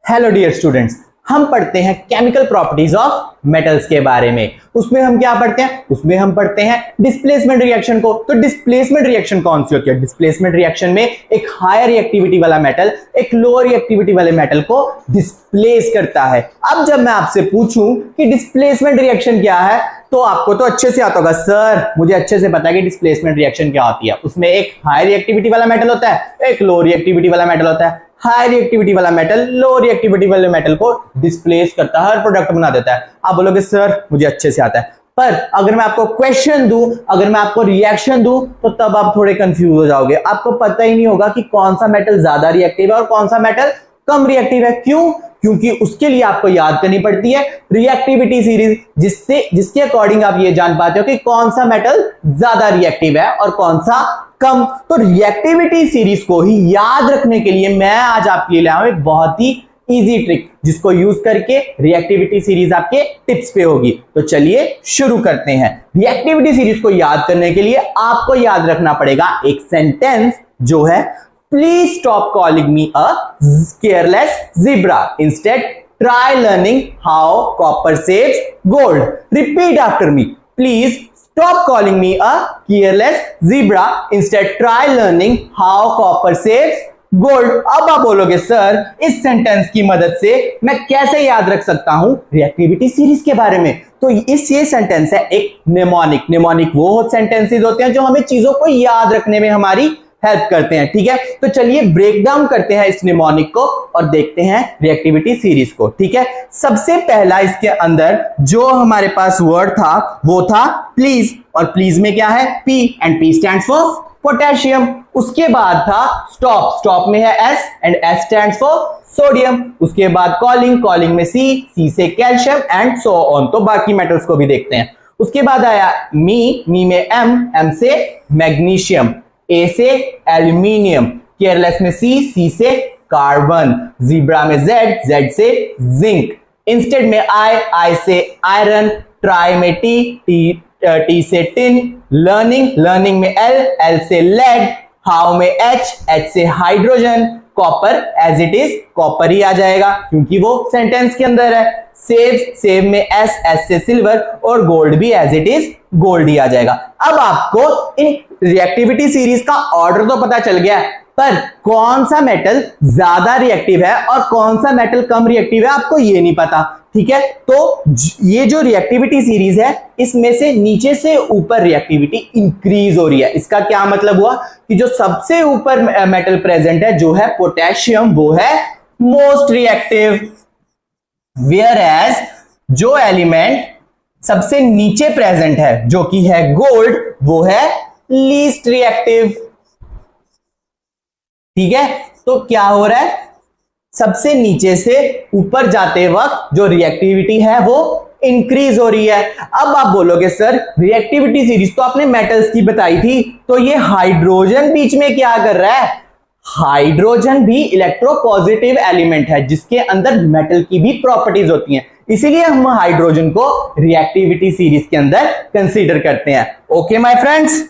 Hello dear students, हम पढ़ते हैं केमिकल प्रॉपर्टीज ऑफ मेटल्स के बारे में। उसमें हम क्या पढ़ते हैं? उसमें हम पढ़ते हैं डिस्प्लेसमेंट रिएक्शन को। तो डिस्प्लेसमेंट रिएक्शन कौन सी होती है? डिस्प्लेसमेंट रिएक्शन में एक हायर रिएक्टिविटी वाला मेटल एक लोअर रिएक्टिविटी वाले मेटल को डिस्प्लेस करता है। अब जब मैं आपसे पूछूं कि डिस्प्लेसमेंट रिएक्शन क्या है, तो आपको तो अच्छे से आता होगा, सर मुझे अच्छे से पता है कि डिस्प्लेसमेंट रिएक्शन क्या होती है। उसमें एक हाई रिएक्टिविटी वाला मेटल होता है, एक लो रिएक्टिविटी वाला मेटल होता है। हाई रिएक्टिविटी वाला मेटल लो रिएक्टिविटी वाले मेटल को डिस्प्लेस करता है, हर प्रोडक्ट बना देता है। आप बोलोगे सर मुझे अच्छे से आता है, पर अगर मैं आपको क्वेश्चन दूं, अगर मैं आपको रिएक्शन दूं, तो तब आप थोड़े कंफ्यूज हो जाओगे। आपको पता ही नहीं होगा कि कौन सा मेटल ज्यादा रिएक्टिव है और कौन सा मेटल कम रिएक्टिव है। क्यों? क्योंकि उसके लिए आपको याद करनी पड़ती है रिएक्टिविटी सीरीज, जिसके अकॉर्डिंग आप ये जान पाते हो कि कौन सा मेटल ज्यादा रिएक्टिव है और कौन सा कम। तो रिएक्टिविटी सीरीज को ही याद रखने के लिए मैं आज आपके लिए लाया हूं एक बहुत ही इजी ट्रिक, जिसको यूज करके रिएक्टिविटी सीरीज आपके टिप्स पे होगी। तो चलिए शुरू करते हैं। रिएक्टिविटी सीरीज को याद करने के लिए आपको याद रखना पड़ेगा एक सेंटेंस, जो है Please stop calling me a careless zebra. Instead, try learning how copper saves gold. Repeat after me. Please stop calling me a careless zebra. Instead, try learning how copper saves gold. अब आप बोलोगे sir इस sentence की मदद से मैं कैसे याद रख सकता हूं रिएक्टिविटी सीरीज के बारे में? तो ये सेंटेंस है एक निमोनिक। निमोनिक वो सेंटेंसेस होते हैं जो हमें चीजों को याद रखने में हमारी हेल्प करते हैं। ठीक है, तो चलिए ब्रेक डाउन करते हैं इस निमोनिक को और देखते हैं रिएक्टिविटी सीरीज को। ठीक है, सबसे पहला इसके अंदर जो हमारे पास वर्ड था वो था प्लीज, और प्लीज में क्या है? P, and P stands for potassium. उसके बाद था स्टॉप, स्टॉप में है S, and S stands for sodium. उसके बाद कॉलिंग, कॉलिंग में सी, सी से कैल्शियम, एंड सो ऑन। तो बाकी मेटल्स को भी देखते हैं। उसके बाद आया मी, मी में एम, एम से मैग्नीशियम, ए से एल्यूमिनियम, केयरलेस में सी, सी से कार्बन, जीब्रा में जेड, जेड से जिंक, इंस्टेड में आई, आई से आयरन, ट्राई में टी, टी से टिन, लर्निंग, लर्निंग में एल, एल से लेड, हाउ में एच, एच से hydrogen, copper as it is copper ही आ जाएगा क्योंकि वो सेंटेंस के अंदर है। सेव, सेव में एस, एस से सिल्वर, और गोल्ड भी एज इट इज गोल्ड ही आ जाएगा। अब आपको इन रिएक्टिविटी सीरीज का ऑर्डर तो पता चल गया, पर कौन सा मेटल ज्यादा रिएक्टिव है और कौन सा मेटल कम रिएक्टिव है आपको ये नहीं पता। ठीक है, तो ये जो रिएक्टिविटी सीरीज है इसमें से नीचे से ऊपर रिएक्टिविटी इंक्रीज हो रही है। इसका क्या मतलब हुआ कि जो सबसे ऊपर मेटल प्रेजेंट है जो है पोटेशियम, वो है मोस्ट रिएक्टिव, वेयर एज जो एलिमेंट सबसे नीचे प्रेजेंट है जो कि है गोल्ड, वो है लीस्ट रिएक्टिव। ठीक है, तो क्या हो रहा है? सबसे नीचे से ऊपर जाते वक्त जो रिएक्टिविटी है वो इंक्रीज हो रही है। अब आप बोलोगे सर रिएक्टिविटी सीरीज तो आपने मेटल्स की बताई थी, तो ये हाइड्रोजन बीच में क्या कर रहा है? हाइड्रोजन भी इलेक्ट्रोपॉजिटिव एलिमेंट है जिसके अंदर मेटल की भी प्रॉपर्टीज होती हैं, इसीलिए हम हाइड्रोजन को रिएक्टिविटी सीरीज के अंदर कंसीडर करते हैं। ओके माय फ्रेंड्स,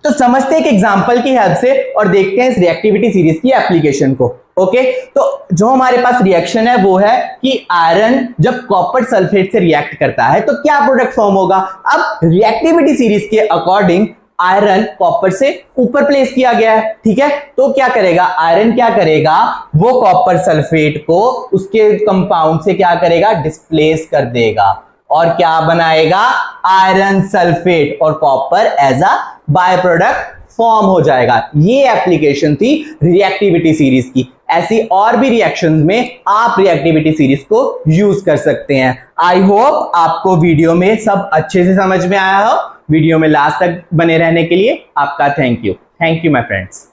तो समझते हैं एक एग्जांपल की हेल्प से और देखते हैं इस रिएक्टिविटी सीरीज की एप्लीकेशन को। ओके, तो जो हमारे पास रिएक्शन है वो है कि आयरन जब कॉपर सल्फेट से रिएक्ट करता है तो क्या प्रोडक्ट फॉर्म होगा। अब रिएक्टिविटी सीरीज के अकॉर्डिंग आयरन कॉपर से ऊपर प्लेस किया गया है। ठीक है, तो क्या करेगा आयरन? क्या करेगा वो कॉपर सल्फेट को उसके कंपाउंड से क्या करेगा? डिस्प्लेस कर देगा और क्या बनाएगा? आयरन सल्फेट, और copper as a by product form हो जाएगा। ये एप्लीकेशन थी रिएक्टिविटी सीरीज की। ऐसी और भी रिएक्शंस में आप रिएक्टिविटी सीरीज को यूज कर सकते हैं। आई होप आपको वीडियो में सब अच्छे से समझ में आया हो। वीडियो में लास्ट तक बने रहने के लिए आपका थैंक यू माय फ्रेंड्स।